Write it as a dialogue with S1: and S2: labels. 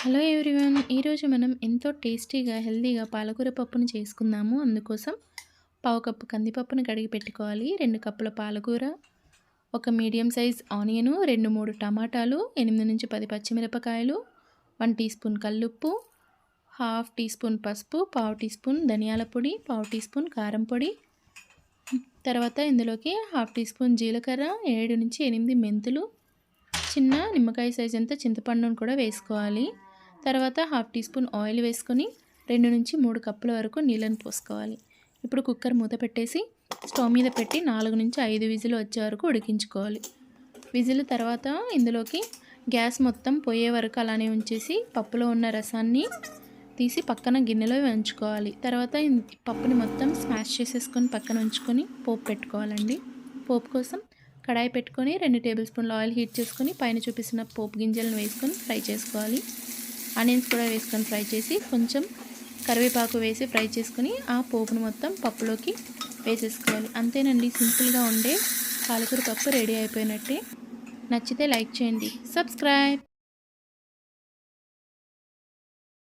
S1: Hello everyone. ఈరోజు మనం ఎంతో టేస్టీగా హెల్తీగా పాలకూర పప్పును చేసుకుందాము. అందుకోసం పావు కప్పు కందిపప్పును కడిగి పెట్టుకోవాలి, 2 కప్పుల పాలకూర, ఒక మీడియం సైజ్ ఆనియను, 2-3 టమాటాలు, 8-10 పచ్చిమిరపకాయలు, 1 టీ స్పూన్ కల్లుప్పు, హాఫ్ టీ స్పూన్ పసుపు, పావు టీ స్పూన్ ధనియాల పొడి, పావు టీ స్పూన్ కారం పొడి, తర్వాత ఇందులోకి హాఫ్ టీ స్పూన్ జీలకర్ర, 7-8 మెంతులు, చిన్న నిమ్మకాయ సైజ్ అంతా చింతపండును కూడా వేసుకోవాలి. తర్వాత హాఫ్ టీ స్పూన్ ఆయిల్ వేసుకొని 2-3 కప్పుల వరకు నీళ్ళని పోసుకోవాలి. ఇప్పుడు కుక్కర్ మూత పెట్టేసి స్టవ్ మీద పెట్టి 4-5 విజిల్ వచ్చే వరకు ఉడికించుకోవాలి. విజిల్ తర్వాత ఇందులోకి గ్యాస్ మొత్తం పోయే వరకు అలానే ఉంచేసి పప్పులో ఉన్న రసాన్ని తీసి పక్కన గిన్నెలో ఉంచుకోవాలి. తర్వాత పప్పుని మొత్తం స్మాష్ చేసేసుకొని పక్కన ఉంచుకొని పోపు పెట్టుకోవాలండి. పోపు కోసం కడాయి పెట్టుకొని 2 టేబుల్ స్పూన్ల ఆయిల్ హీట్ చేసుకొని పైన చూపిస్తున్న పోపు గింజలను వేసుకొని ఫ్రై చేసుకోవాలి. ఆనియన్స్ కూడా వేసుకొని ఫ్రై చేసి కొంచెం కరివేపాకు వేసి ఫ్రై చేసుకొని ఆ పోపును మొత్తం పప్పులోకి వేసేసుకోవాలి. అంతేనండి, సింపుల్గా ఉండే పాలకూర పప్పు రెడీ అయిపోయినట్టే. నచ్చితే లైక్ చేయండి, సబ్స్క్రైబ్.